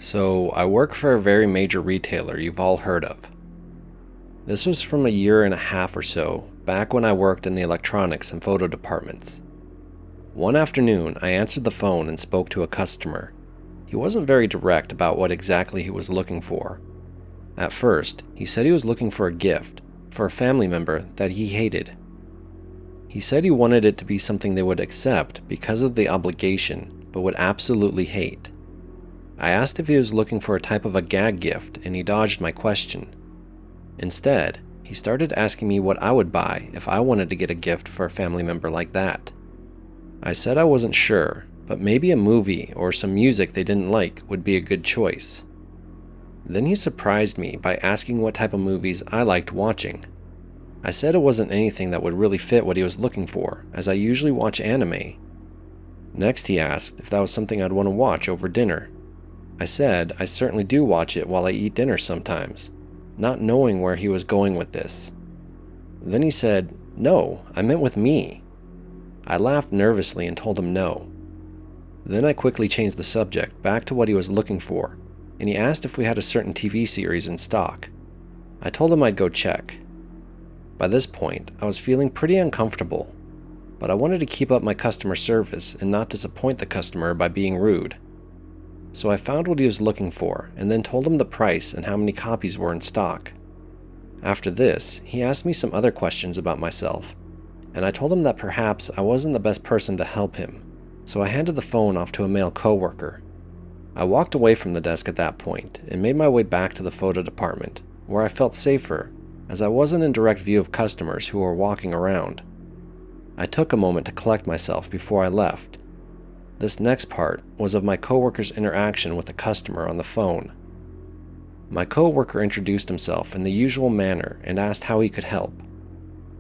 So, I work for a very major retailer you've all heard of. This was from a year and a half or so, back when I worked in the electronics and photo departments. One afternoon, I answered the phone and spoke to a customer. He wasn't very direct about what exactly he was looking for. At first, he said he was looking for a gift for a family member that he hated. He said he wanted it to be something they would accept because of the obligation, but would absolutely hate. I asked if he was looking for a type of a gag gift, and he dodged my question. Instead, he started asking me what I would buy if I wanted to get a gift for a family member like that. I said I wasn't sure, but maybe a movie or some music they didn't like would be a good choice. Then he surprised me by asking what type of movies I liked watching. I said it wasn't anything that would really fit what he was looking for, as I usually watch anime. Next, he asked if that was something I'd want to watch over dinner. I said I certainly do watch it while I eat dinner sometimes, not knowing where he was going with this. Then he said, "No, I meant with me." I laughed nervously and told him no. Then I quickly changed the subject back to what he was looking for, and he asked if we had a certain TV series in stock. I told him I'd go check. By this point, I was feeling pretty uncomfortable, but I wanted to keep up my customer service and not disappoint the customer by being rude. So I found what he was looking for and then told him the price and how many copies were in stock. After this, he asked me some other questions about myself, and I told him that perhaps I wasn't the best person to help him, so I handed the phone off to a male coworker. I walked away from the desk at that point and made my way back to the photo department, where I felt safer, as I wasn't in direct view of customers who were walking around. I took a moment to collect myself before I left. This next part was of my coworker's interaction with a customer on the phone. My coworker introduced himself in the usual manner and asked how he could help.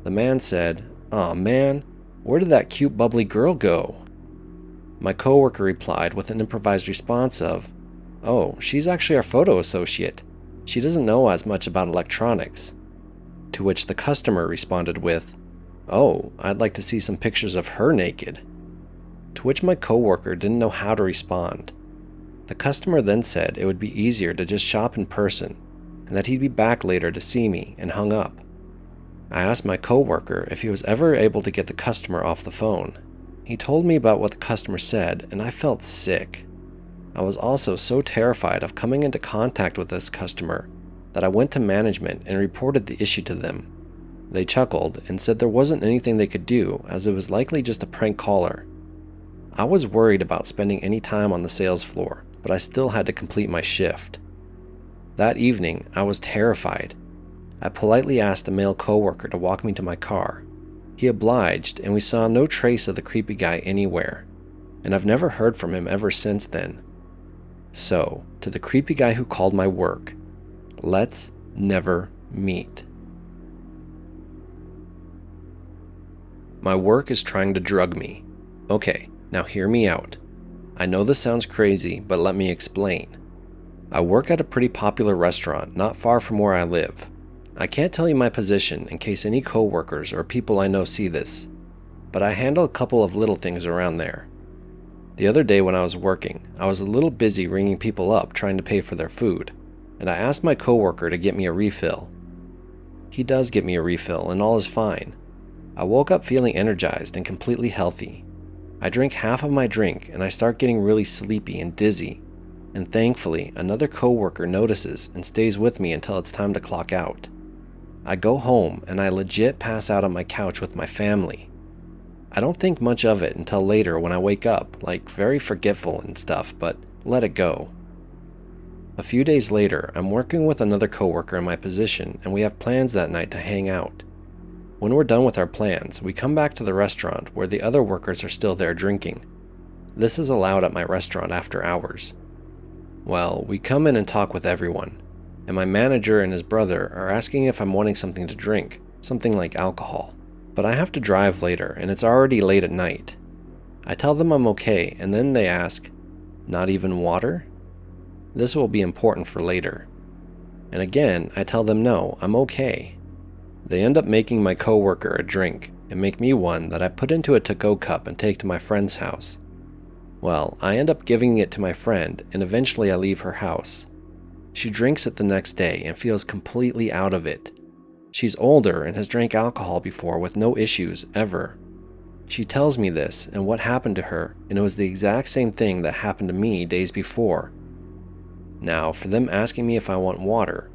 The man said, "Aw man, where did that cute bubbly girl go?" My coworker replied with an improvised response of, "Oh, she's actually our photo associate. She doesn't know as much about electronics." To which the customer responded with, "Oh, I'd like to see some pictures of her naked." To which my coworker didn't know how to respond. The customer then said it would be easier to just shop in person, and that he'd be back later to see me, and hung up. I asked my coworker if he was ever able to get the customer off the phone. He told me about what the customer said, and I felt sick. I was also so terrified of coming into contact with this customer that I went to management and reported the issue to them. They chuckled and said there wasn't anything they could do, as it was likely just a prank caller. I was worried about spending any time on the sales floor, but I still had to complete my shift. That evening, I was terrified. I politely asked the male coworker to walk me to my car. He obliged, and we saw no trace of the creepy guy anywhere, and I've never heard from him ever since then. So, to the creepy guy who called my work, let's never meet. My work is trying to drug me. Okay, now hear me out. I know this sounds crazy, but let me explain. I work at a pretty popular restaurant not far from where I live. I can't tell you my position in case any coworkers or people I know see this, but I handle a couple of little things around there. The other day when I was working, I was a little busy ringing people up trying to pay for their food, and I asked my coworker to get me a refill. He does get me a refill, and all is fine. I woke up feeling energized and completely healthy. I drink half of my drink and I start getting really sleepy and dizzy, and thankfully another coworker notices and stays with me until it's time to clock out. I go home and I legit pass out on my couch with my family. I don't think much of it until later when I wake up, like very forgetful and stuff, but let it go. A few days later, I'm working with another coworker in my position and we have plans that night to hang out. When we're done with our plans, we come back to the restaurant where the other workers are still there drinking. This is allowed at my restaurant after hours. Well, we come in and talk with everyone, and my manager and his brother are asking if I'm wanting something to drink, something like alcohol. But I have to drive later, and it's already late at night. I tell them I'm okay, and then they ask, "Not even water?" This will be important for later. And again, I tell them no, I'm okay. They end up making my coworker a drink, and make me one that I put into a to-go cup and take to my friend's house. Well, I end up giving it to my friend, and eventually I leave her house. She drinks it the next day and feels completely out of it. She's older and has drank alcohol before with no issues ever. She tells me this and what happened to her, and it was the exact same thing that happened to me days before. Now, for them asking me if I want water,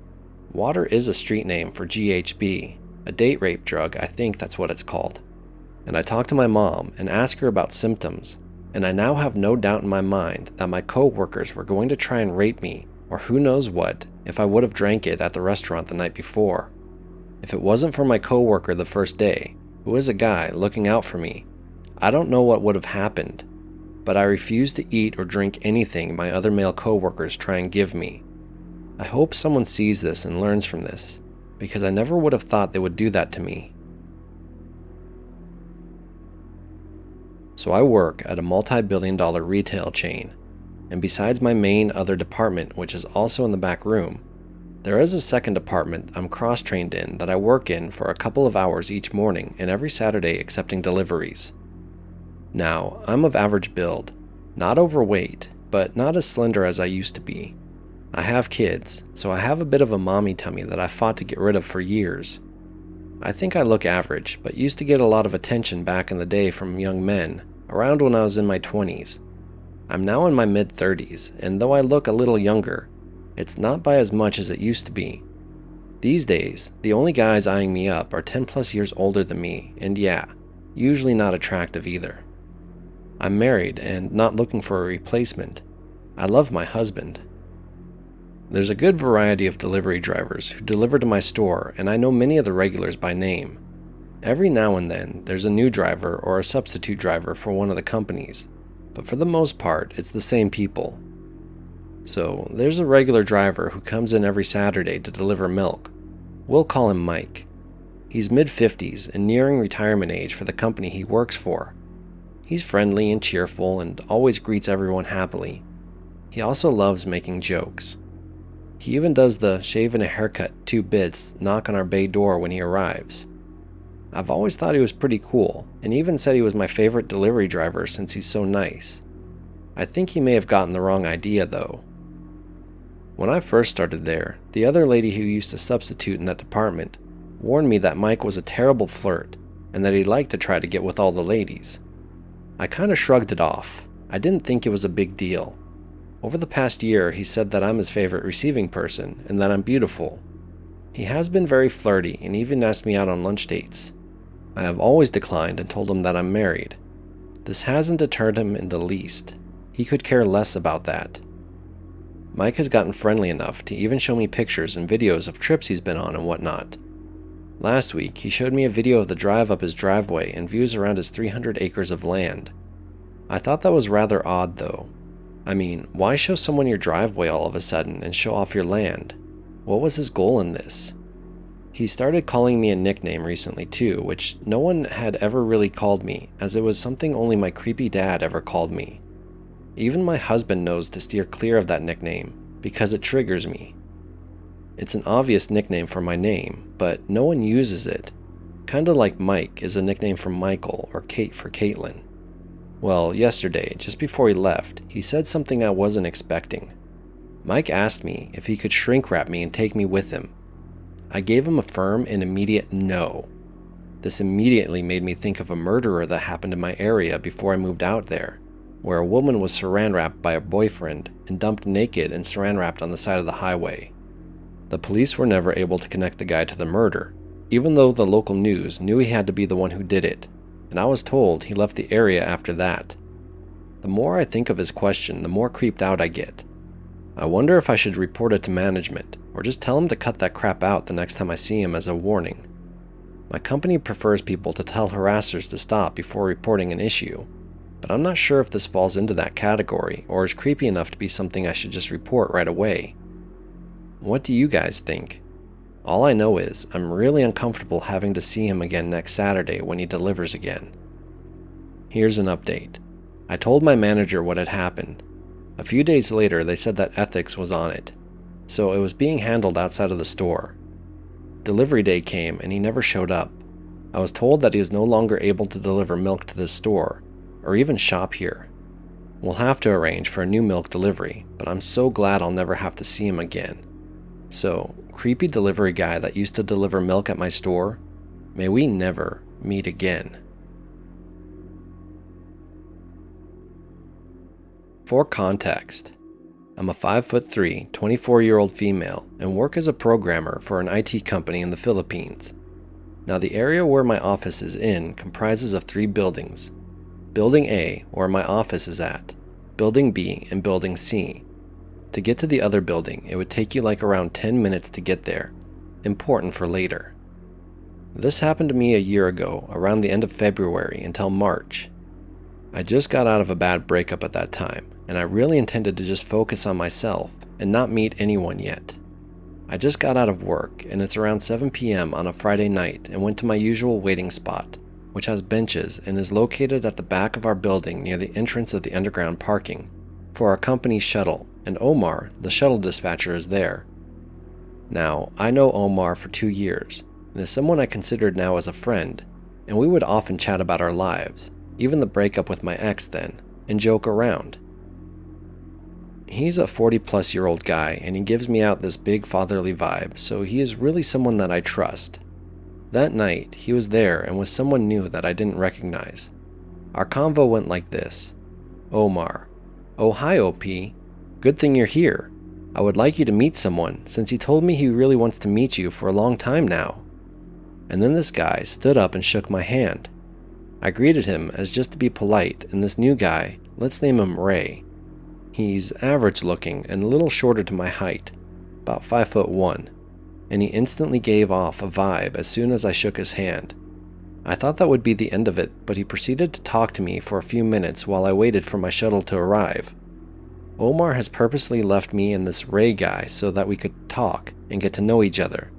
water is a street name for GHB, a date rape drug, I think that's what it's called. And I talked to my mom and asked her about symptoms, and I now have no doubt in my mind that my coworkers were going to try and rape me, or who knows what, if I would have drank it at the restaurant the night before. If it wasn't for my coworker the first day, who is a guy looking out for me, I don't know what would have happened, but I refuse to eat or drink anything my other male coworkers try and give me. I hope someone sees this and learns from this, because I never would have thought they would do that to me. So I work at a multi-billion-dollar retail chain, and besides my main other department, which is also in the back room, there is a second department I'm cross-trained in that I work in for a couple of hours each morning and every Saturday accepting deliveries. Now, I'm of average build, not overweight, but not as slender as I used to be. I have kids, so I have a bit of a mommy tummy that I fought to get rid of for years. I think I look average, but used to get a lot of attention back in the day from young men, around when I was in my 20s. I'm now in my mid-30s, and though I look a little younger, it's not by as much as it used to be. These days, the only guys eyeing me up are 10 plus years older than me, and yeah, usually not attractive either. I'm married and not looking for a replacement. I love my husband. There's a good variety of delivery drivers who deliver to my store, and I know many of the regulars by name. Every now and then, there's a new driver or a substitute driver for one of the companies, but for the most part, it's the same people. So, there's a regular driver who comes in every Saturday to deliver milk. We'll call him Mike. He's mid-50s and nearing retirement age for the company he works for. He's friendly and cheerful and always greets everyone happily. He also loves making jokes. He even does the shave and a haircut 2 bits knock on our bay door when he arrives. I've always thought he was pretty cool, and even said he was my favorite delivery driver since he's so nice. I think he may have gotten the wrong idea though. When I first started there, the other lady who used to substitute in that department warned me that Mike was a terrible flirt and that he liked to try to get with all the ladies. I kinda shrugged it off. I didn't think it was a big deal. Over the past year, he said that I'm his favorite receiving person and that I'm beautiful. He has been very flirty and even asked me out on lunch dates. I have always declined and told him that I'm married. This hasn't deterred him in the least. He could care less about that. Mike has gotten friendly enough to even show me pictures and videos of trips he's been on and whatnot. Last week, he showed me a video of the drive up his driveway and views around his 300 acres of land. I thought that was rather odd though. I mean, why show someone your driveway all of a sudden and show off your land? What was his goal in this? He started calling me a nickname recently too, which no one had ever really called me, as it was something only my creepy dad ever called me. Even my husband knows to steer clear of that nickname, because it triggers me. It's an obvious nickname for my name, but no one uses it. Kinda like Mike is a nickname for Michael or Kate for Caitlin. Well, yesterday, just before he left, he said something I wasn't expecting. Mike asked me if he could shrink wrap me and take me with him. I gave him a firm and immediate no. This immediately made me think of a murder that happened in my area before I moved out there, where a woman was saran wrapped by her boyfriend and dumped naked and saran wrapped on the side of the highway. The police were never able to connect the guy to the murder, even though the local news knew he had to be the one who did it, and I was told he left the area after that. The more I think of his question, the more creeped out I get. I wonder if I should report it to management, or just tell him to cut that crap out the next time I see him as a warning. My company prefers people to tell harassers to stop before reporting an issue, but I'm not sure if this falls into that category or is creepy enough to be something I should just report right away. What do you guys think? All I know is I'm really uncomfortable having to see him again next Saturday when he delivers again. Here's an update. I told my manager what had happened. A few days later, they said that ethics was on it, so it was being handled outside of the store. Delivery day came and he never showed up. I was told that he was no longer able to deliver milk to this store, or even shop here. We'll have to arrange for a new milk delivery, but I'm so glad I'll never have to see him again. So, creepy delivery guy that used to deliver milk at my store, may we never meet again. For context, I'm a 5'3", 24-year-old female and work as a programmer for an IT company in the Philippines. Now, the area where my office is in comprises of 3 buildings. Building A, where my office is at, Building B, and Building C. To get to the other building, it would take you like around 10 minutes to get there. Important for later. This happened to me a year ago, around the end of February until March. I just got out of a bad breakup at that time, and I really intended to just focus on myself and not meet anyone yet. I just got out of work, and it's around 7 p.m. on a Friday night, and went to my usual waiting spot, which has benches and is located at the back of our building near the entrance of the underground parking, for our company's shuttle, and Omar, the shuttle dispatcher, is there. Now, I know Omar for 2 years, and is someone I considered now as a friend, and we would often chat about our lives, even the breakup with my ex then, and joke around. He's a 40-plus-year-old guy, and he gives me out this big fatherly vibe, so he is really someone that I trust. That night, he was there and was someone new that I didn't recognize. Our convo went like this. Omar: "Oh, hi, OP. Good thing you're here. I would like you to meet someone, since he told me he really wants to meet you for a long time now." And then this guy stood up and shook my hand. I greeted him as just to be polite, and this new guy, let's name him Ray. He's average looking and a little shorter to my height, about 5'1", and he instantly gave off a vibe as soon as I shook his hand. I thought that would be the end of it, but he proceeded to talk to me for a few minutes while I waited for my shuttle to arrive. Omar has purposely left me and this Ray guy so that we could talk and get to know each other.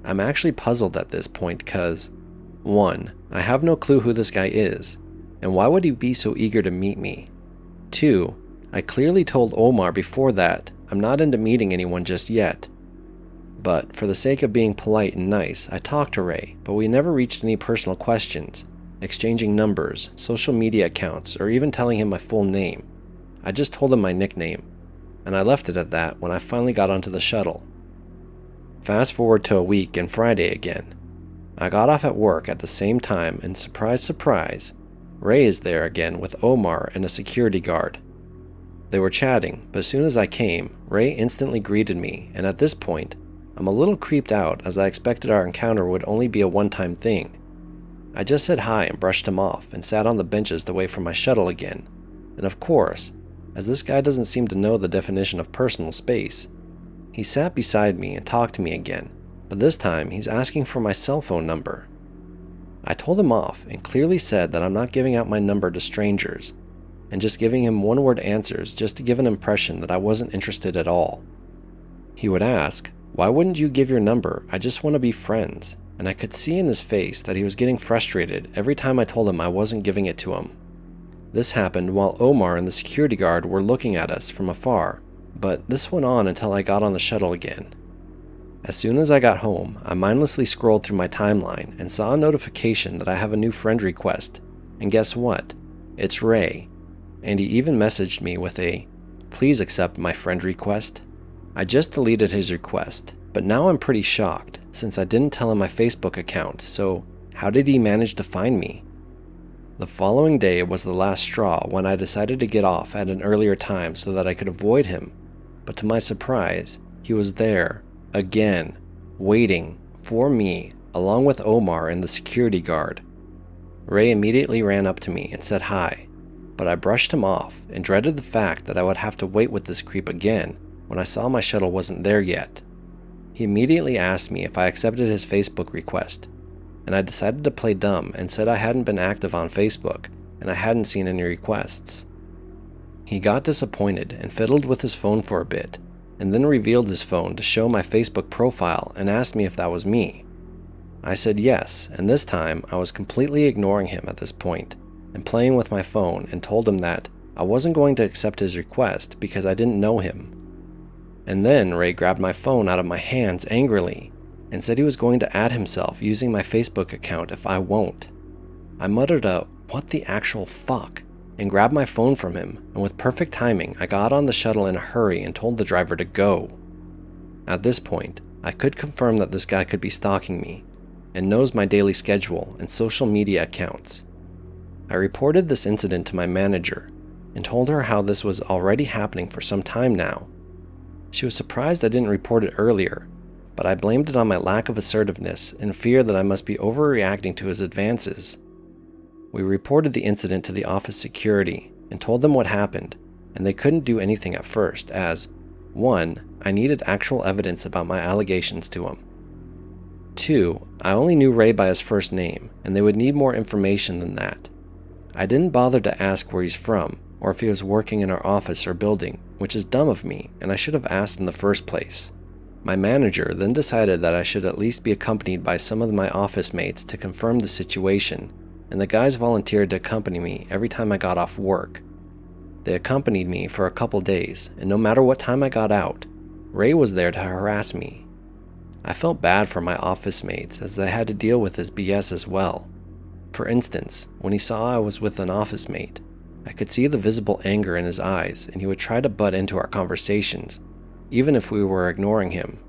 I'm actually puzzled at this point because, 1, I have no clue who this guy is, and why would he be so eager to meet me? 2, I clearly told Omar before that I'm not into meeting anyone just yet. But for the sake of being polite and nice, I talked to Ray, but we never reached any personal questions, exchanging numbers, social media accounts, or even telling him my full name. I just told him my nickname, and I left it at that when I finally got onto the shuttle. Fast forward to a week and Friday again. I got off at work at the same time, and surprise, surprise, Ray is there again with Omar and a security guard. They were chatting, but as soon as I came, Ray instantly greeted me, and at this point, I'm a little creeped out as I expected our encounter would only be a one-time thing. I just said hi and brushed him off and sat on the benches to wait for my shuttle again. And of course, as this guy doesn't seem to know the definition of personal space, he sat beside me and talked to me again, but this time he's asking for my cell phone number. I told him off and clearly said that I'm not giving out my number to strangers, and just giving him one-word answers just to give an impression that I wasn't interested at all. He would ask, "Why wouldn't you give your number? I just want to be friends." And I could see in his face that he was getting frustrated every time I told him I wasn't giving it to him. This happened while Omar and the security guard were looking at us from afar, but this went on until I got on the shuttle again. As soon as I got home, I mindlessly scrolled through my timeline and saw a notification that I have a new friend request, and guess what? It's Ray, and he even messaged me with a, "Please accept my friend request." I just deleted his request, but now I'm pretty shocked since I didn't tell him my Facebook account, so how did he manage to find me? The following day was the last straw when I decided to get off at an earlier time so that I could avoid him, but to my surprise, he was there, again, waiting for me, along with Omar and the security guard. Ray immediately ran up to me and said hi, but I brushed him off and dreaded the fact that I would have to wait with this creep again when I saw my shuttle wasn't there yet. He immediately asked me if I accepted his Facebook request, and I decided to play dumb and said I hadn't been active on Facebook and I hadn't seen any requests. He got disappointed and fiddled with his phone for a bit, and then revealed his phone to show my Facebook profile and asked me if that was me. I said yes, and this time I was completely ignoring him at this point and playing with my phone, and told him that I wasn't going to accept his request because I didn't know him. And then Ray grabbed my phone out of my hands angrily and said he was going to add himself using my Facebook account if I won't. I muttered a "what the actual fuck" and grabbed my phone from him, and with perfect timing, I got on the shuttle in a hurry and told the driver to go. At this point, I could confirm that this guy could be stalking me, and knows my daily schedule and social media accounts. I reported this incident to my manager, and told her how this was already happening for some time now. She was surprised I didn't report it earlier, but I blamed it on my lack of assertiveness and fear that I must be overreacting to his advances. We reported the incident to the office security and told them what happened, and they couldn't do anything at first as, 1, I needed actual evidence about my allegations to him. 2, I only knew Ray by his first name, and they would need more information than that. I didn't bother to ask where he's from, or if he was working in our office or building, which is dumb of me, and I should have asked in the first place. My manager then decided that I should at least be accompanied by some of my office mates to confirm the situation, and the guys volunteered to accompany me every time I got off work. They accompanied me for a couple days, and no matter what time I got out, Ray was there to harass me. I felt bad for my office mates as they had to deal with his BS as well. For instance, when he saw I was with an office mate, I could see the visible anger in his eyes, and he would try to butt into our conversations, even if we were ignoring him.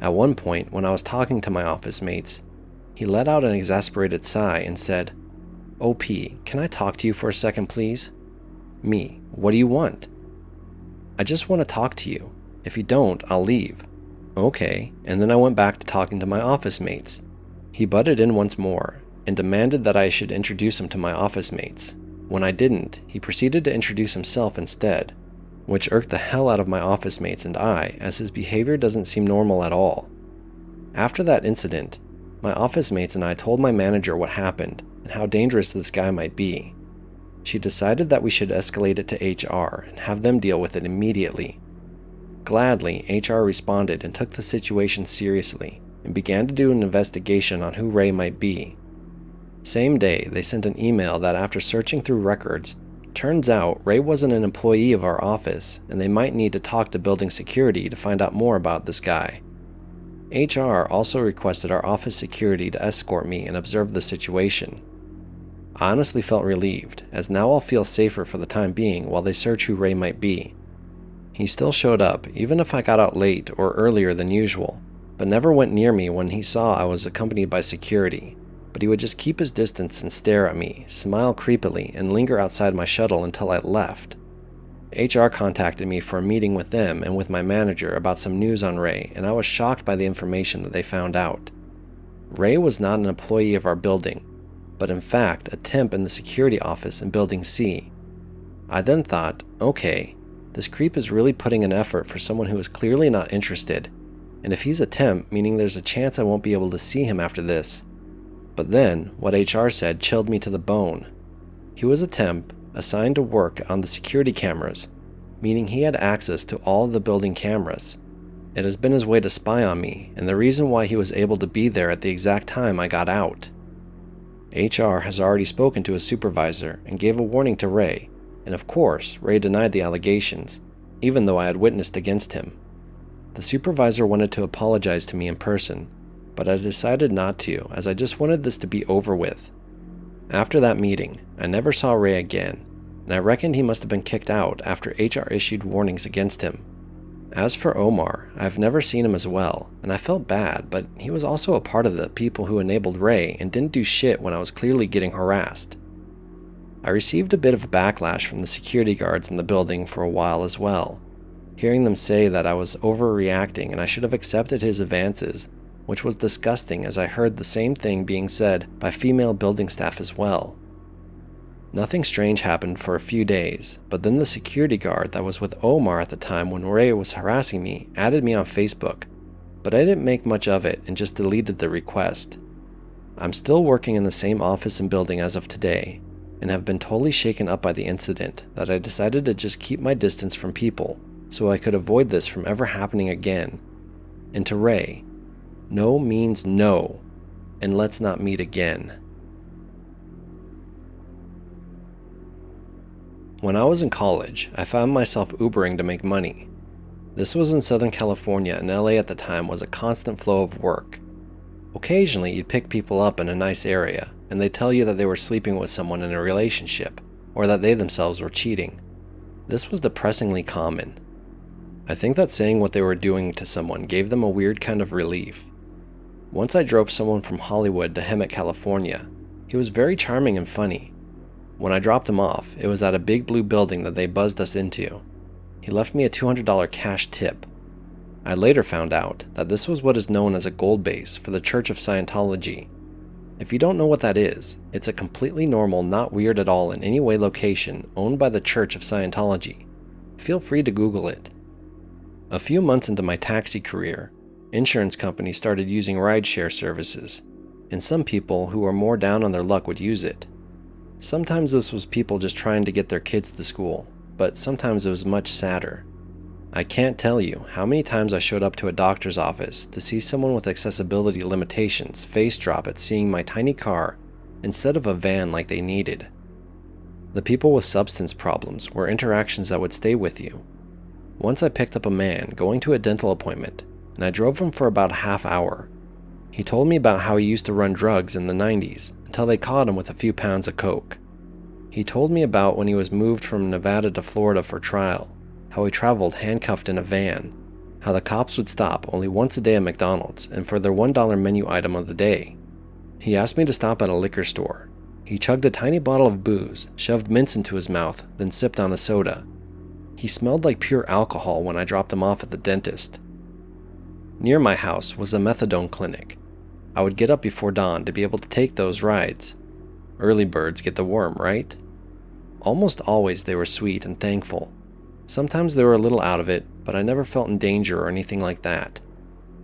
At one point, when I was talking to my office mates, he let out an exasperated sigh and said, "OP, can I talk to you for a second, please?" Me, "What do you want?" "I just want to talk to you. If you don't, I'll leave." Okay, and then I went back to talking to my office mates. He butted in once more and demanded that I should introduce him to my office mates. When I didn't, he proceeded to introduce himself instead, which irked the hell out of my office mates and I, as his behavior doesn't seem normal at all. After that incident, my office mates and I told my manager what happened and how dangerous this guy might be. She decided that we should escalate it to HR and have them deal with it immediately. Gladly, HR responded and took the situation seriously and began to do an investigation on who Ray might be. Same day, they sent an email that after searching through records, turns out Ray wasn't an employee of our office and they might need to talk to building security to find out more about this guy. HR also requested our office security to escort me and observe the situation. I honestly felt relieved, as now I'll feel safer for the time being while they search who Ray might be. He still showed up, even if I got out late or earlier than usual, but never went near me when he saw I was accompanied by security. But he would just keep his distance and stare at me, smile creepily, and linger outside my shuttle until I left. HR contacted me for a meeting with them and with my manager about some news on Ray, and I was shocked by the information that they found out. Ray was not an employee of our building, but in fact a temp in the security office in Building C. I then thought, okay, this creep is really putting an effort for someone who is clearly not interested, and if he's a temp, meaning there's a chance I won't be able to see him after this. But then, what HR said chilled me to the bone. He was a temp, assigned to work on the security cameras, meaning he had access to all of the building cameras. It has been his way to spy on me, and the reason why he was able to be there at the exact time I got out. HR has already spoken to his supervisor and gave a warning to Ray, and of course, Ray denied the allegations, even though I had witnessed against him. The supervisor wanted to apologize to me in person, but I decided not to, as I just wanted this to be over with. After that meeting, I never saw Ray again, and I reckoned he must have been kicked out after HR issued warnings against him. As for Omar, I've never seen him as well, and I felt bad, but he was also a part of the people who enabled Ray and didn't do shit when I was clearly getting harassed. I received a bit of backlash from the security guards in the building for a while as well, hearing them say that I was overreacting and I should have accepted his advances, which was disgusting as I heard the same thing being said by female building staff as well. Nothing strange happened for a few days, but then the security guard that was with Omar at the time when Ray was harassing me added me on Facebook, but I didn't make much of it and just deleted the request. I'm still working in the same office and building as of today, and have been totally shaken up by the incident that I decided to just keep my distance from people so I could avoid this from ever happening again. And to Ray, no means no, and let's not meet again. When I was in college, I found myself Ubering to make money. This was in Southern California, and LA at the time was a constant flow of work. Occasionally, you'd pick people up in a nice area, and they'd tell you that they were sleeping with someone in a relationship, or that they themselves were cheating. This was depressingly common. I think that saying what they were doing to someone gave them a weird kind of relief. Once I drove someone from Hollywood to Hemet, California. He was very charming and funny. When I dropped him off, it was at a big blue building that they buzzed us into. He left me a $200 cash tip. I later found out that this was what is known as a gold base for the Church of Scientology. If you don't know what that is, it's a completely normal, not weird at all in any way location owned by the Church of Scientology. Feel free to Google it. A few months into my taxi career, insurance companies started using rideshare services, and some people who were more down on their luck would use it. Sometimes this was people just trying to get their kids to school, but sometimes it was much sadder. I can't tell you how many times I showed up to a doctor's office to see someone with accessibility limitations face drop at seeing my tiny car instead of a van like they needed. The people with substance problems were interactions that would stay with you. Once I picked up a man going to a dental appointment, and I drove him for about a half hour. He told me about how he used to run drugs in the 90s until they caught him with a few pounds of coke. He told me about when he was moved from Nevada to Florida for trial, how he traveled handcuffed in a van, how the cops would stop only once a day at McDonald's and for their $1 menu item of the day. He asked me to stop at a liquor store. He chugged a tiny bottle of booze, shoved mints into his mouth, then sipped on a soda. He smelled like pure alcohol when I dropped him off at the dentist. Near my house was a methadone clinic. I would get up before dawn to be able to take those rides. Early birds get the worm, right? Almost always they were sweet and thankful. Sometimes they were a little out of it, but I never felt in danger or anything like that.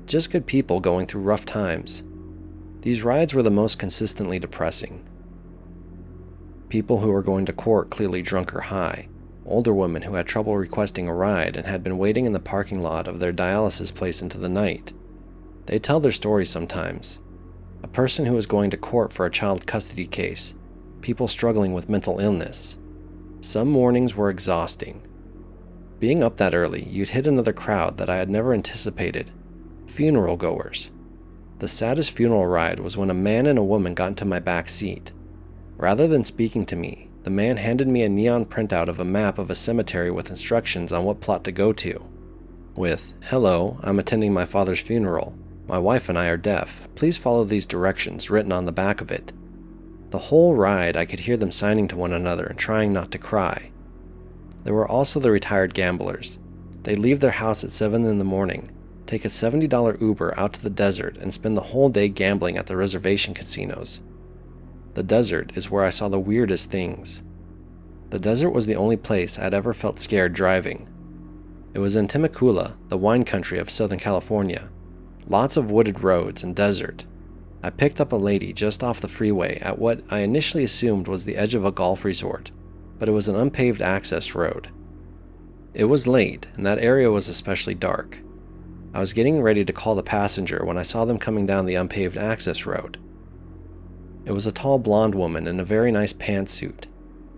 Just good people going through rough times. These rides were the most consistently depressing. People who were going to court clearly drunk or high. Older women who had trouble requesting a ride and had been waiting in the parking lot of their dialysis place into the night. They tell their stories sometimes. A person who was going to court for a child custody case. People struggling with mental illness. Some mornings were exhausting. Being up that early, you'd hit another crowd that I had never anticipated. Funeral goers. The saddest funeral ride was when a man and a woman got into my back seat. Rather than speaking to me, the man handed me a neon printout of a map of a cemetery with instructions on what plot to go to. With, "Hello, I'm attending my father's funeral. My wife and I are deaf. Please follow these directions," written on the back of it. The whole ride I could hear them signing to one another and trying not to cry. There were also the retired gamblers. They'd leave their house at 7 in the morning, take a $70 Uber out to the desert and spend the whole day gambling at the reservation casinos. The desert is where I saw the weirdest things. The desert was the only place I had ever felt scared driving. It was in Temecula, the wine country of Southern California. Lots of wooded roads and desert. I picked up a lady just off the freeway at what I initially assumed was the edge of a golf resort, but it was an unpaved access road. It was late, and that area was especially dark. I was getting ready to call the passenger when I saw them coming down the unpaved access road. It was a tall blonde woman in a very nice pantsuit.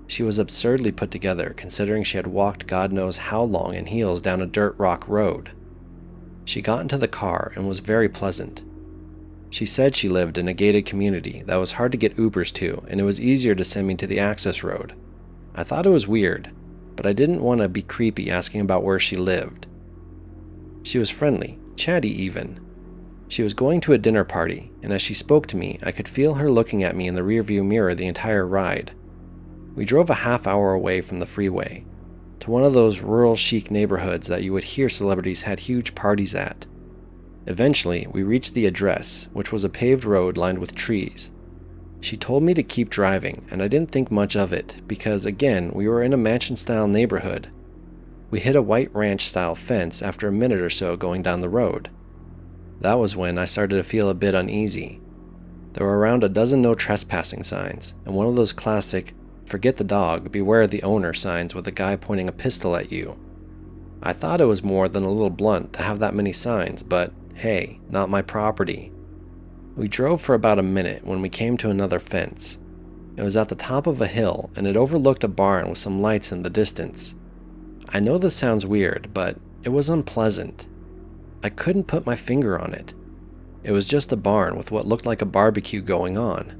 She was absurdly put together considering she had walked God knows how long in heels down a dirt rock road. She got into the car and was very pleasant. She said she lived in a gated community that was hard to get Ubers to, and it was easier to send me to the access road. I thought it was weird, but I didn't want to be creepy asking about where she lived. She was friendly, chatty even. She was going to a dinner party, and as she spoke to me, I could feel her looking at me in the rearview mirror the entire ride. We drove a half hour away from the freeway, to one of those rural chic neighborhoods that you would hear celebrities had huge parties at. Eventually, we reached the address, which was a paved road lined with trees. She told me to keep driving, and I didn't think much of it, because again, we were in a mansion-style neighborhood. We hit a white ranch-style fence after a minute or so going down the road. That was when I started to feel a bit uneasy. There were around a dozen no trespassing signs, and one of those classic, "Forget the dog, beware the owner" signs with a guy pointing a pistol at you. I thought it was more than a little blunt to have that many signs, but hey, not my property. We drove for about a minute when we came to another fence. It was at the top of a hill, and it overlooked a barn with some lights in the distance. I know this sounds weird, but it was unpleasant. I couldn't put my finger on it. It was just a barn with what looked like a barbecue going on.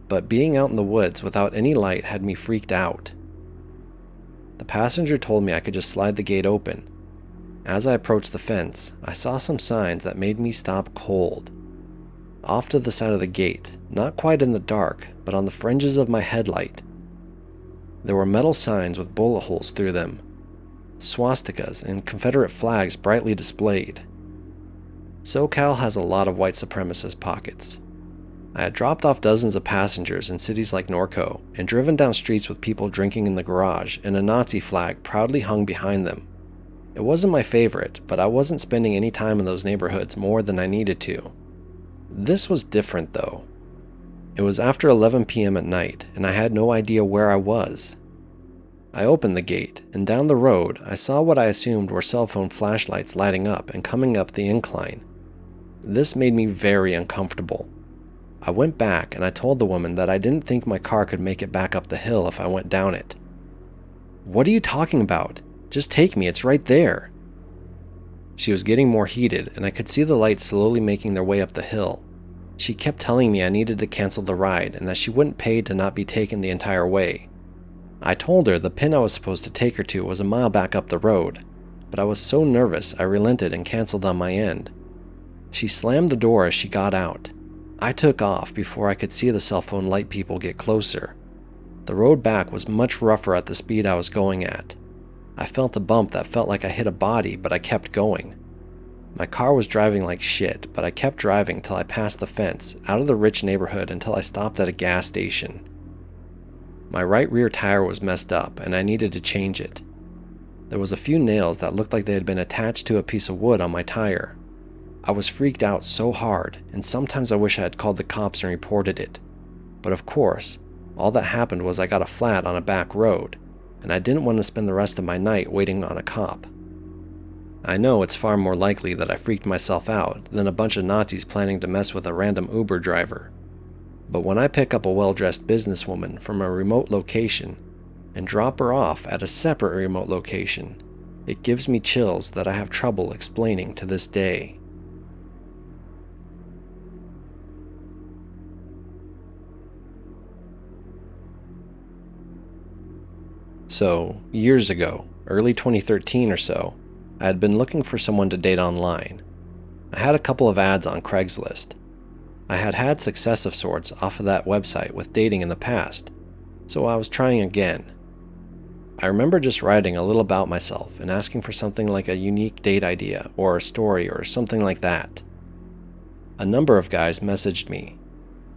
but being out in the woods without any light had me freaked out. The passenger told me I could just slide the gate open. As I approached the fence, I saw some signs that made me stop cold. Off to the side of the gate, not quite in the dark, but on the fringes of my headlight, there were metal signs with bullet holes through them, swastikas and Confederate flags brightly displayed. SoCal has a lot of white supremacist pockets. I had dropped off dozens of passengers in cities like Norco and driven down streets with people drinking in the garage and a Nazi flag proudly hung behind them. It wasn't my favorite, but I wasn't spending any time in those neighborhoods more than I needed to. This was different though. It was after 11 p.m. at night and I had no idea where I was. I opened the gate, and down the road I saw what I assumed were cell phone flashlights lighting up and coming up the incline. This made me very uncomfortable. I went back and I told the woman that I didn't think my car could make it back up the hill if I went down it. "What are you talking about? Just take me, it's right there." She was getting more heated and I could see the lights slowly making their way up the hill. She kept telling me I needed to cancel the ride and that she wouldn't pay to not be taken the entire way. I told her the pin I was supposed to take her to was a mile back up the road, but I was so nervous I relented and canceled on my end. She slammed the door as she got out. I took off before I could see the cell phone light people get closer. The road back was much rougher at the speed I was going at. I felt a bump that felt like I hit a body, but I kept going. My car was driving like shit, but I kept driving till I passed the fence, out of the rich neighborhood until I stopped at a gas station. My right rear tire was messed up, and I needed to change it. There was a few nails that looked like they had been attached to a piece of wood on my tire. I was freaked out so hard, and sometimes I wish I had called the cops and reported it. But of course, all that happened was I got a flat on a back road, and I didn't want to spend the rest of my night waiting on a cop. I know it's far more likely that I freaked myself out than a bunch of Nazis planning to mess with a random Uber driver. But when I pick up a well-dressed businesswoman from a remote location and drop her off at a separate remote location, it gives me chills that I have trouble explaining to this day. So, years ago, early 2013 or so, I had been looking for someone to date online. I had a couple of ads on Craigslist. I had had success of sorts off of that website with dating in the past, so I was trying again. I remember just writing a little about myself and asking for something like a unique date idea or a story or something like that. A number of guys messaged me,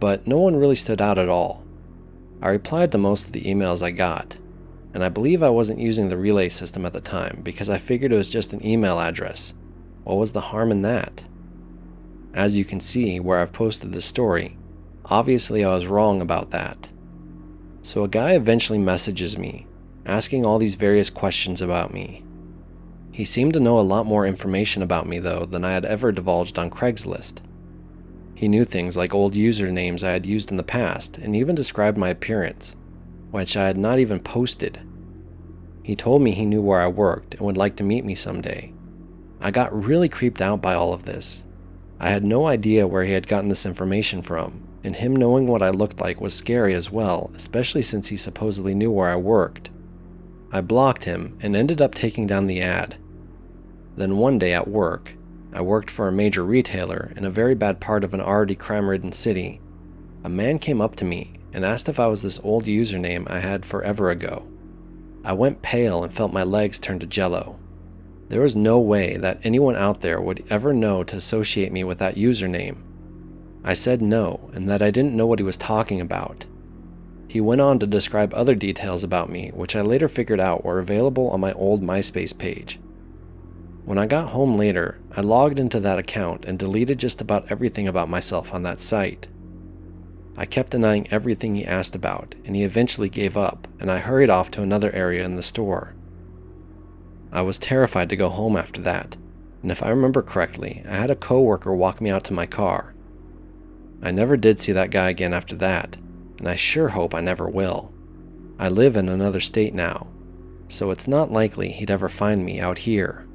but no one really stood out at all. I replied to most of the emails I got, and I believe I wasn't using the relay system at the time because I figured it was just an email address. What was the harm in that? As you can see where I've posted this story, obviously I was wrong about that. So a guy eventually messages me, asking all these various questions about me. He seemed to know a lot more information about me though than I had ever divulged on Craigslist. He knew things like old usernames I had used in the past and even described my appearance, which I had not even posted. He told me he knew where I worked and would like to meet me someday. I got really creeped out by all of this. I had no idea where he had gotten this information from, and him knowing what I looked like was scary as well, especially since he supposedly knew where I worked. I blocked him and ended up taking down the ad. Then one day at work, I worked for a major retailer in a very bad part of an already crime-ridden city. A man came up to me and asked if I was this old username I had forever ago. I went pale and felt my legs turn to jello. There was no way that anyone out there would ever know to associate me with that username. I said no, and that I didn't know what he was talking about. He went on to describe other details about me, which I later figured out were available on my old MySpace page. When I got home later, I logged into that account and deleted just about everything about myself on that site. I kept denying everything he asked about, and he eventually gave up, and I hurried off to another area in the store. I was terrified to go home after that, and if I remember correctly, I had a coworker walk me out to my car. I never did see that guy again after that, and I sure hope I never will. I live in another state now, so it's not likely he'd ever find me out here.